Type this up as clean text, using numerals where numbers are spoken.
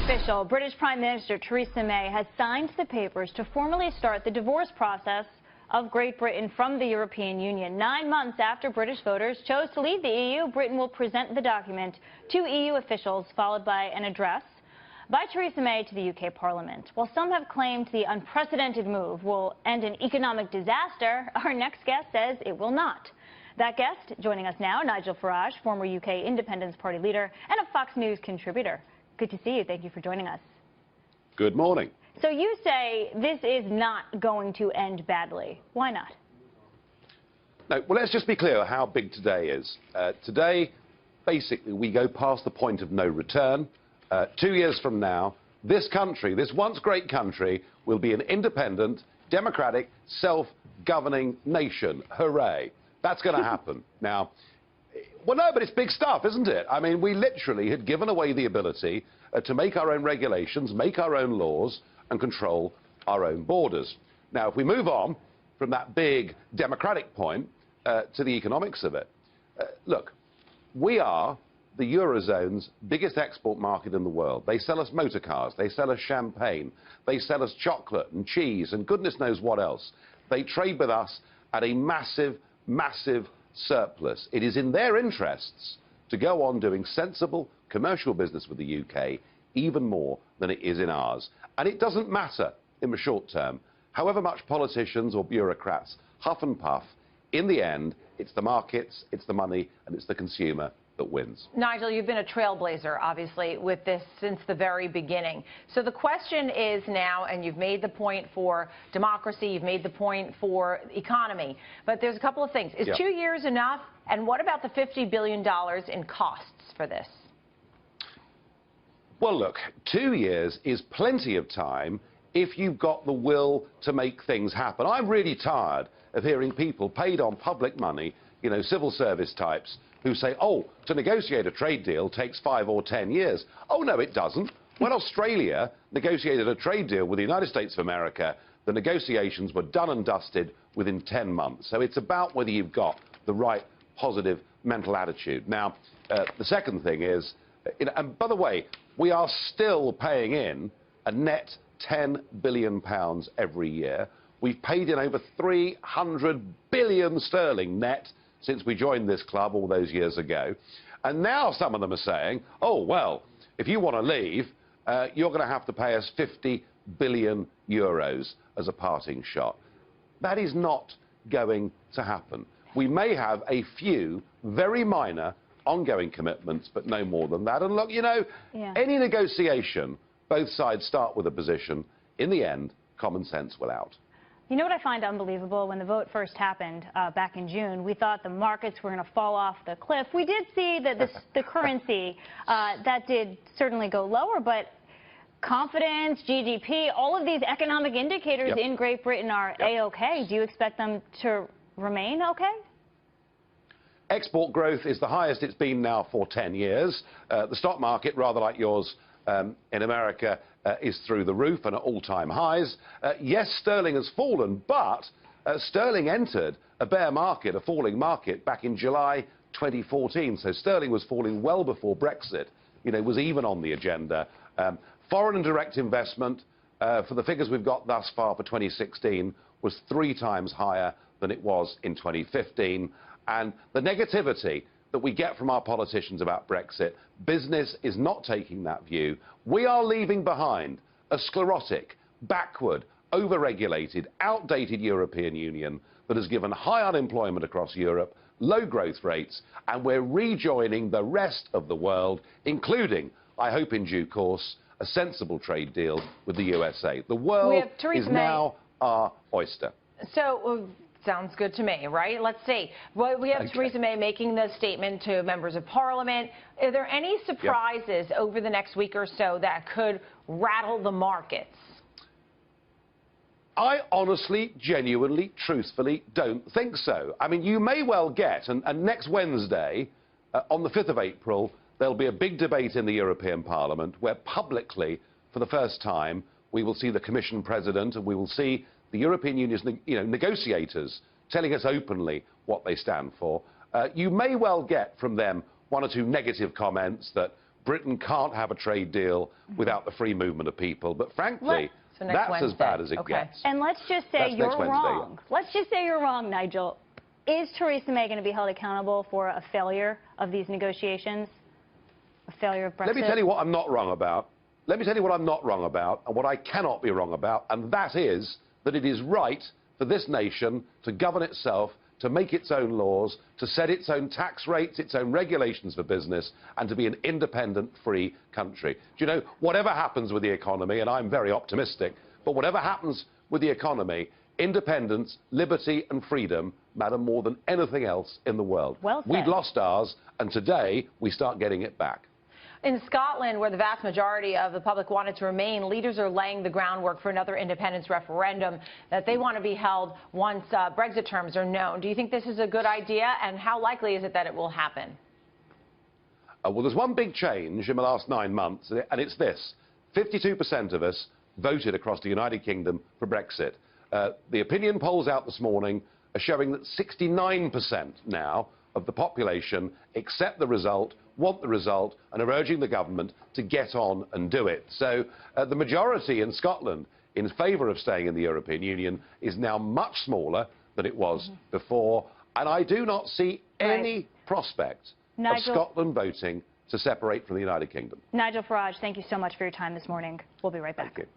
official. British Prime Minister Theresa May has signed the papers to formally start the divorce process of Great Britain from the European Union. 9 months after British voters chose to leave the EU, Britain will present the document to EU officials, followed by an address by Theresa May to the UK Parliament. While some have claimed the unprecedented move will end an economic disaster, our next guest says it will not. That guest joining us now, Nigel Farage, former UK Independence Party leader and a Fox News contributor. Good to see you. Thank you for joining us. Good morning. So you say this is not going to end badly. Why not? No, well, let's just be clear how big today is. Today, basically, we go past the point of no return. 2 years from now, this country, this once great country, will be an independent, democratic, self-governing nation. Hooray. That's going to happen. Now, well, no, but it's big stuff, isn't it? I mean, we literally had given away the ability to make our own regulations, make our own laws, and control our own borders. Now, if we move on from that big democratic point to the economics of it, look, we are the Eurozone's biggest export market in the world. They sell us motor cars, they sell us champagne, they sell us chocolate and cheese and goodness knows what else. They trade with us at a massive surplus. It is in their interests to go on doing sensible commercial business with the UK even more than it is in ours. And it doesn't matter in the short term, however much politicians or bureaucrats huff and puff, in the end, it's the markets, it's the money, and it's the consumer that wins. Nigel, you've been a trailblazer, obviously, with this since the very beginning. So the question is now, and you've made the point for democracy, you've made the point for economy, but there's a couple of things. Is 2 years enough? And what about the $50 billion in costs for this? Well, look, 2 years is plenty of time if you've got the will to make things happen. I'm really tired of hearing people paid on public money, you know, civil service types, who say, oh, to negotiate a trade deal takes 5 or 10 years. Oh, no, it doesn't. When Australia negotiated a trade deal with the United States of America, the negotiations were done and dusted within 10 months. So it's about whether you've got the right positive mental attitude. Now, the second thing is, and by the way, we are still paying in a net £10 billion every year. We've paid in over 300 billion sterling net since we joined this club all those years ago. And now some of them are saying, oh, well, if you want to leave, you're going to have to pay us 50 billion euros as a parting shot. That is not going to happen. We may have a few very minor ongoing commitments, but no more than that. And look, you know, any negotiation, both sides start with a position. In the end, common sense will out. You know what I find unbelievable? When the vote first happened back in June, we thought the markets were going to fall off the cliff. We did see that the currency, that did certainly go lower, but confidence, GDP, all of these economic indicators in Great Britain are A-OK. Do you expect them to remain OK? Export growth is the highest it's been now for 10 years. The stock market, rather like yours in America, is through the roof and at all-time highs. Yes, sterling has fallen, but sterling entered a bear market, a falling market, back in July 2014. So sterling was falling well before Brexit, you know, was even on the agenda. Foreign and direct investment, for the figures we've got thus far for 2016, was 3 times higher than it was in 2015. And the negativity that we get from our politicians about Brexit, business is not taking that view. We are leaving behind a sclerotic, backward, over-regulated, outdated European Union that has given high unemployment across Europe, low growth rates, and we're rejoining the rest of the world, including, I hope in due course, a sensible trade deal with the USA. The world is now our oyster. So, sounds good to me, right? Let's see. Well, we have Theresa May making the statement to members of Parliament. Are there any surprises over the next week or so that could rattle the markets? I honestly, genuinely, truthfully don't think so. I mean, you may well get, and next Wednesday, on the 5th of April, there'll be a big debate in the European Parliament where publicly, for the first time, we will see the Commission President and we will see the European Union's negotiators telling us openly what they stand for. You may well get from them 1 or 2 negative comments that Britain can't have a trade deal without the free movement of people. But frankly, So next that's Wednesday. as bad as it Okay. gets. And let's just say That's you're next Wednesday, wrong. Let's just say you're wrong, Nigel. Is Theresa May going to be held accountable for a failure of these negotiations? A failure of Brexit? Let me tell you what I'm not wrong about. Let me tell you what I'm not wrong about and what I cannot be wrong about, and that is that it is right for this nation to govern itself, to make its own laws, to set its own tax rates, its own regulations for business, and to be an independent, free country. Do you know, whatever happens with the economy, and I'm very optimistic, but whatever happens with the economy, independence, liberty and freedom matter more than anything else in the world. Well said. We'd lost ours, and today we start getting it back. In Scotland, where the vast majority of the public wanted to remain, leaders are laying the groundwork for another independence referendum that they want to be held once Brexit terms are known. Do you think this is a good idea, and how likely is it that it will happen? Well, there's one big change in the last 9 months, and it's this. 52% of us voted across the United Kingdom for Brexit. The opinion polls out this morning are showing that 69% now of the population accept the result, want the result, and are urging the government to get on and do it. So the majority in Scotland in favour of staying in the European Union is now much smaller than it was before, and I do not see any prospect of Scotland voting to separate from the United Kingdom. Nigel Farage, thank you so much for your time this morning. We'll be right back. Thank you.